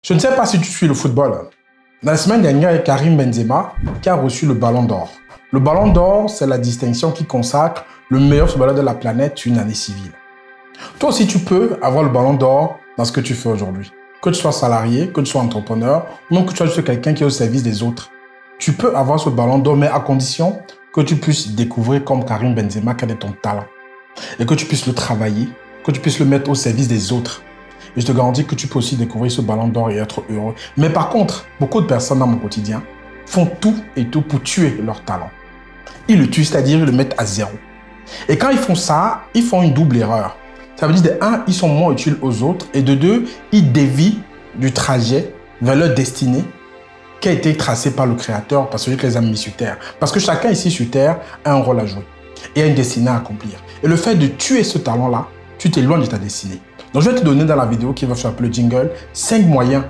Je ne sais pas si tu suis le football. La semaine dernière, il y a Karim Benzema qui a reçu le Ballon d'Or. Le Ballon d'Or, c'est la distinction qui consacre le meilleur footballeur de la planète une année civile. Toi aussi, tu peux avoir le Ballon d'Or dans ce que tu fais aujourd'hui. Que tu sois salarié, que tu sois entrepreneur, ou même que tu sois juste quelqu'un qui est au service des autres. Tu peux avoir ce Ballon d'Or, mais à condition que tu puisses découvrir comme Karim Benzema quel est ton talent. Et que tu puisses le travailler, que tu puisses le mettre au service des autres. Et je te garantis que tu peux aussi découvrir ce Ballon d'Or et être heureux. Mais par contre, beaucoup de personnes dans mon quotidien font tout et tout pour tuer leur talent. Ils le tuent, c'est-à-dire ils le mettent à zéro. Et quand ils font ça, ils font une double erreur. Ça veut dire de un, ils sont moins utiles aux autres. Et de deux, ils dévient du trajet vers leur destinée qui a été tracée par le Créateur, par celui qui les a mis sur Terre. Parce que chacun ici sur Terre a un rôle à jouer et a une destinée à accomplir. Et le fait de tuer ce talent-là, tu t'éloignes de ta destinée. Donc, je vais te donner dans la vidéo qui va faire le jingle 5 moyens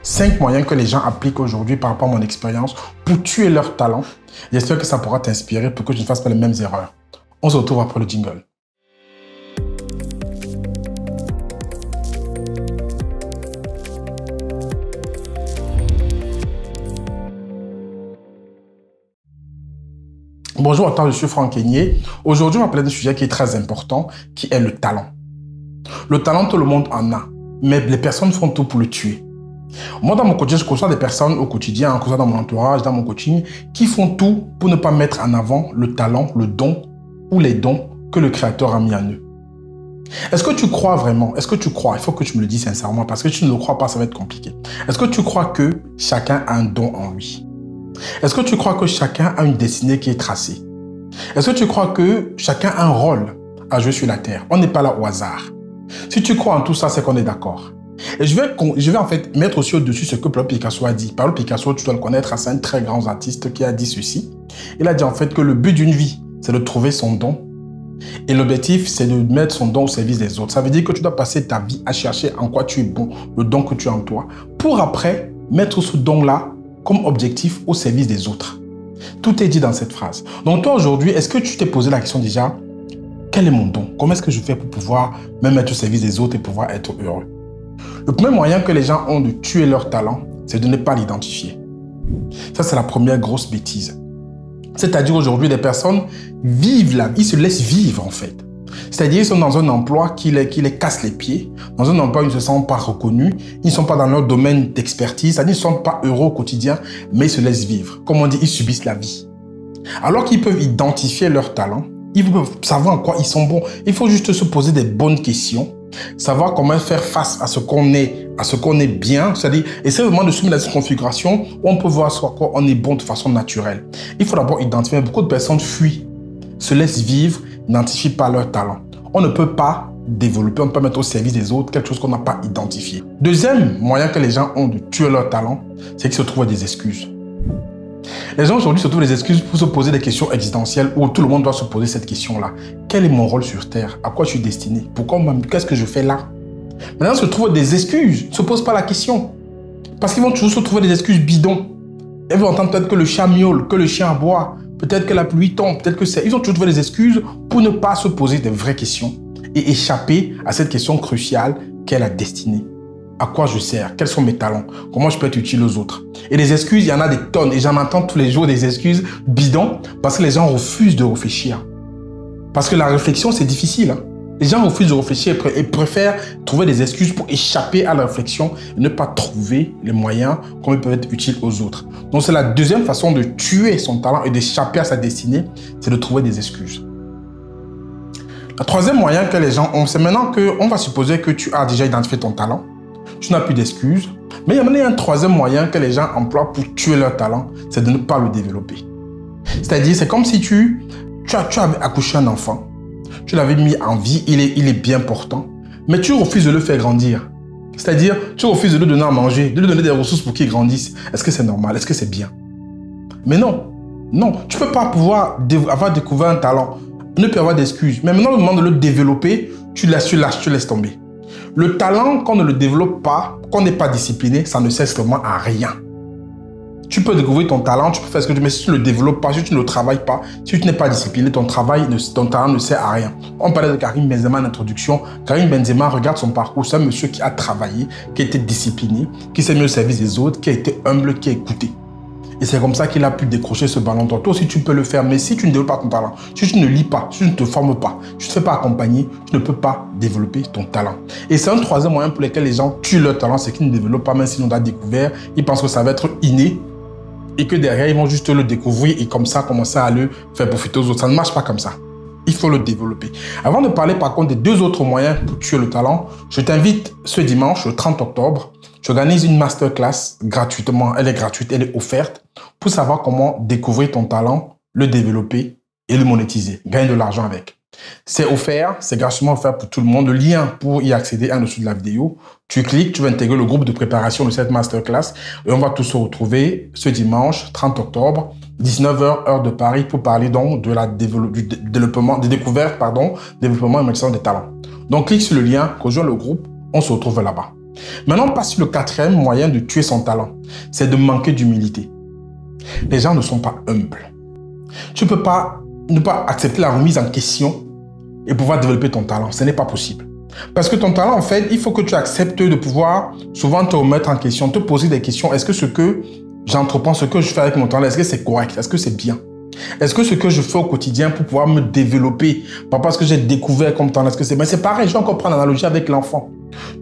que les gens appliquent aujourd'hui par rapport à mon expérience pour tuer leur talent. J'espère que ça pourra t'inspirer pour que tu ne fasses pas les mêmes erreurs. On se retrouve après le jingle. Bonjour, je suis Franck Kenyé. Aujourd'hui, on va parler d'un sujet qui est très important, qui est le talent. Le talent, tout le monde en a, mais les personnes font tout pour le tuer. Moi, dans mon coaching, je conçois des personnes au quotidien, que ce soit dans mon entourage, dans mon coaching, qui font tout pour ne pas mettre en avant le talent, le don ou les dons que le Créateur a mis en eux. Est-ce que tu crois vraiment? Est-ce que tu crois? Il faut que tu me le dises sincèrement, parce que si tu ne le crois pas, ça va être compliqué. Est-ce que tu crois que chacun a un don en lui? Est-ce que tu crois que chacun a une destinée qui est tracée? Est-ce que tu crois que chacun a un rôle à jouer sur la terre? On n'est pas là au hasard. Si tu crois en tout ça, c'est qu'on est d'accord. Et je vais en fait mettre aussi au-dessus ce que Pablo Picasso a dit. Pablo Picasso, tu dois le connaître, c'est un très grand artiste qui a dit ceci. Il a dit en fait que le but d'une vie, c'est de trouver son don. Et l'objectif, c'est de mettre son don au service des autres. Ça veut dire que tu dois passer ta vie à chercher en quoi tu es bon, le don que tu as en toi, pour après mettre ce don-là comme objectif au service des autres. Tout est dit dans cette phrase. Donc toi aujourd'hui, est-ce que tu t'es posé la question déjà, quel est mon don? Comment est-ce que je fais pour pouvoir me mettre au service des autres et pouvoir être heureux? Le premier moyen que les gens ont de tuer leur talent, c'est de ne pas l'identifier. Ça, c'est la première grosse bêtise. C'est-à-dire aujourd'hui, des personnes vivent la vie, ils se laissent vivre en fait. C'est-à-dire ils sont dans un emploi qui les casse les pieds, dans un emploi où ils ne se sentent pas reconnus, ils ne sont pas dans leur domaine d'expertise, c'est-à-dire ils ne sont pas heureux au quotidien, mais ils se laissent vivre. Comme on dit, ils subissent la vie. Alors qu'ils peuvent identifier leur talent, ils peuvent savoir en quoi ils sont bons. Il faut juste se poser des bonnes questions, savoir comment faire face à ce qu'on est bien, c'est-à-dire essayer vraiment de se mettre dans cette configuration où on peut voir sur quoi on est bon de façon naturelle. Il faut d'abord identifier. Beaucoup de personnes fuient, se laissent vivre, n'identifient pas leur talent. On ne peut pas développer, on ne peut pas mettre au service des autres quelque chose qu'on n'a pas identifié. Deuxième moyen que les gens ont de tuer leur talent, c'est qu'ils se trouvent des excuses. Les gens aujourd'hui se trouvent des excuses pour se poser des questions existentielles où tout le monde doit se poser cette question-là. Quel est mon rôle sur Terre? À quoi je suis destiné? Pourquoi? Qu'est-ce que je fais là? Maintenant, se trouvent des excuses. Ne se posent pas la question. Parce qu'ils vont toujours se trouver des excuses bidons. Ils vont entendre peut-être que le chat miaule, que le chien aboie, peut-être que la pluie tombe, peut-être que c'est... Ils ont toujours trouvé des excuses pour ne pas se poser des vraies questions et échapper à cette question cruciale qu'est la destinée. À quoi je sers? Quels sont mes talents? Comment je peux être utile aux autres? Et des excuses, il y en a des tonnes. Et j'en entends tous les jours des excuses bidons parce que les gens refusent de réfléchir. Parce que la réflexion, c'est difficile. Les gens refusent de réfléchir et préfèrent trouver des excuses pour échapper à la réflexion et ne pas trouver les moyens comment ils peuvent être utiles aux autres. Donc, c'est la deuxième façon de tuer son talent et d'échapper à sa destinée, c'est de trouver des excuses. Le troisième moyen que les gens ont, c'est maintenant qu'on va supposer que tu as déjà identifié ton talent. Tu n'as plus d'excuses. Mais il y a un troisième moyen que les gens emploient pour tuer leur talent, c'est de ne pas le développer. C'est-à-dire, c'est comme si tu avais accouché un enfant, tu l'avais mis en vie, il est bien portant, mais tu refuses de le faire grandir. C'est-à-dire, tu refuses de lui donner à manger, de lui donner des ressources pour qu'il grandisse. Est-ce que c'est normal? Est-ce que c'est bien? Mais non, non, tu ne peux pas pouvoir avoir découvert un talent, ne plus avoir d'excuses. Mais maintenant, le moment de le développer, tu laisses tomber. Le talent, qu'on ne le développe pas, qu'on n'est pas discipliné, ça ne sert vraiment à rien. Tu peux découvrir ton talent, tu peux faire ce que tu veux, mais si tu ne le développes pas, si tu ne le travailles pas, si tu n'es pas discipliné, ton talent ne sert à rien. On parlait de Karim Benzema en introduction. Karim Benzema, regarde son parcours. C'est un monsieur qui a travaillé, qui a été discipliné, qui s'est mis au service des autres, qui a été humble, qui a écouté. Et c'est comme ça qu'il a pu décrocher ce ballon d'or. Toi aussi, tu peux le faire. Mais si tu ne développes pas ton talent, si tu ne lis pas, si tu ne te formes pas, tu ne te fais pas accompagner, tu ne peux pas développer ton talent. Et c'est un troisième moyen pour lequel les gens tuent leur talent, c'est qu'ils ne développent pas, même s'ils l'ont découvert. Ils pensent que ça va être inné et que derrière, ils vont juste le découvrir et comme ça, commencer à le faire profiter aux autres. Ça ne marche pas comme ça. Il faut le développer. Avant de parler par contre des deux autres moyens pour tuer le talent, je t'invite ce dimanche, le 30 octobre, j'organise une masterclass gratuitement. Elle est gratuite, elle est offerte pour savoir comment découvrir ton talent, le développer et le monétiser. Gagner de l'argent avec. C'est offert, c'est gratuitement offert pour tout le monde. Le lien pour y accéder est en dessous de la vidéo. Tu cliques, tu vas intégrer le groupe de préparation de cette masterclass et on va tous se retrouver ce dimanche 30 octobre, 19h, heure de Paris, pour parler donc de du développement et monétisation des talents. Donc clique sur le lien, rejoins le groupe, on se retrouve là-bas. Maintenant, on passe sur le quatrième moyen de tuer son talent. C'est de manquer d'humilité. Les gens ne sont pas humbles. Tu ne peux pas ne pas accepter la remise en question et pouvoir développer ton talent. Ce n'est pas possible. Parce que ton talent, en fait, il faut que tu acceptes de pouvoir souvent te remettre en question, te poser des questions. Est-ce que ce que j'entreprends, ce que je fais avec mon talent, est-ce que c'est correct? Est-ce que c'est bien? Est-ce que ce que je fais au quotidien pour pouvoir me développer, pas parce que j'ai découvert comme talent, est-ce que c'est... Mais c'est pareil, je vais encore prendre l'analogie avec l'enfant.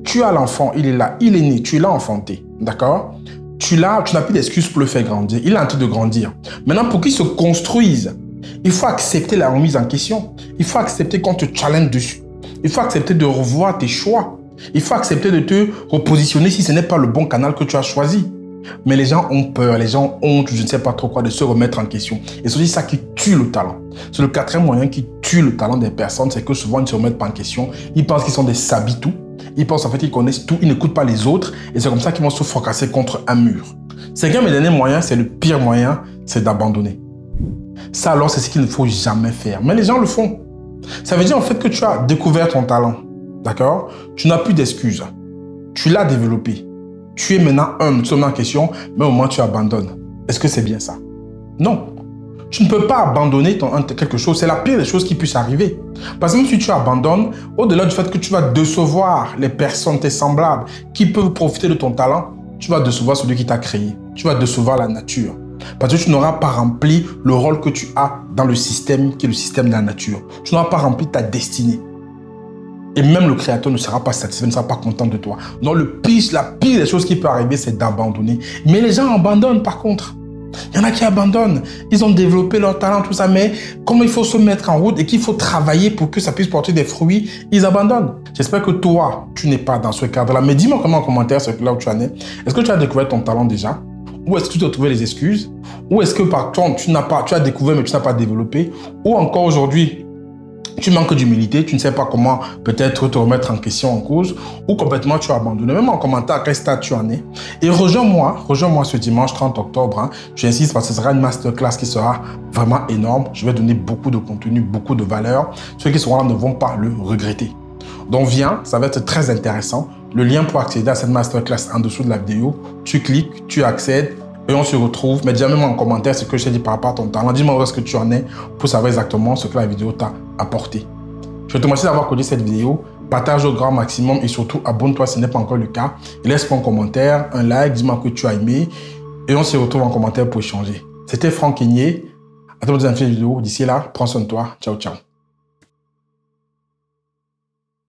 Tu as l'enfant, il est là, il est né, tu l'as enfanté, d'accord? Tu n'as plus d'excuses pour le faire grandir. Il est en train de grandir. Maintenant, pour qu'il se construise, il faut accepter la remise en question. Il faut accepter qu'on te challenge dessus. Il faut accepter de revoir tes choix. Il faut accepter de te repositionner si ce n'est pas le bon canal que tu as choisi. Mais les gens ont peur, les gens ont honte, je ne sais pas trop quoi, de se remettre en question. Et c'est aussi ça qui tue le talent. C'est le quatrième moyen qui tue le talent des personnes, c'est que souvent ils ne se remettent pas en question. Ils pensent qu'ils sont des sabitous. Ils pensent en fait qu'ils connaissent tout, ils n'écoutent pas les autres. Et c'est comme ça qu'ils vont se fracasser contre un mur. Cinquième et dernier moyen, c'est le pire moyen, c'est d'abandonner. Ça alors, c'est ce qu'il ne faut jamais faire. Mais les gens le font. Ça veut dire en fait que tu as découvert ton talent. D'accord? Tu n'as plus d'excuses. Tu l'as développé. Tu es maintenant humble, tu te mets en question, mais au moins tu abandonnes. Est-ce que c'est bien ça? Non. Tu ne peux pas abandonner quelque chose. C'est la pire des choses qui puisse arriver. Parce que même si tu abandonnes, au-delà du fait que tu vas décevoir les personnes, tes semblables, qui peuvent profiter de ton talent, tu vas décevoir celui qui t'a créé. Tu vas décevoir la nature. Parce que tu n'auras pas rempli le rôle que tu as dans le système, qui est le système de la nature. Tu n'auras pas rempli ta destinée. Et même le créateur ne sera pas satisfait, ne sera pas content de toi. Donc la pire des choses qui peut arriver, c'est d'abandonner. Mais les gens abandonnent par contre. Il y en a qui abandonnent. Ils ont développé leur talent, tout ça, mais comme il faut se mettre en route et qu'il faut travailler pour que ça puisse porter des fruits, ils abandonnent. J'espère que toi, tu n'es pas dans ce cadre-là. Mais dis-moi comment en commentaire, c'est là où tu en es. Est-ce que tu as découvert ton talent déjà? Ou est-ce que tu as trouvé les excuses? Ou est-ce que par contre, tu as découvert mais tu n'as pas développé? Ou encore aujourd'hui, tu manques d'humilité, tu ne sais pas comment peut-être te remettre en question, en cause, ou complètement tu as abandonné. Même en commentaire, à quel stade tu en es. Et rejoins-moi ce dimanche 30 octobre. Hein. J'insiste parce que ce sera une masterclass qui sera vraiment énorme. Je vais donner beaucoup de contenu, beaucoup de valeur. Ceux qui seront là ne vont pas le regretter. Donc viens, ça va être très intéressant. Le lien pour accéder à cette masterclass en dessous de la vidéo. Tu cliques, tu accèdes. Et on se retrouve, mais dis-moi en commentaire ce que je t'ai dit par rapport à ton talent. Dis-moi où est-ce que tu en es pour savoir exactement ce que la vidéo t'a apporté. Je te remercie d'avoir connu cette vidéo. Partage au grand maximum et surtout abonne-toi si ce n'est pas encore le cas. Et laisse-moi un commentaire, un like, dis-moi que tu as aimé. Et on se retrouve en commentaire pour échanger. C'était Franck Kenyé. À toi dans une vidéo. D'ici là, prends soin de toi. Ciao, ciao.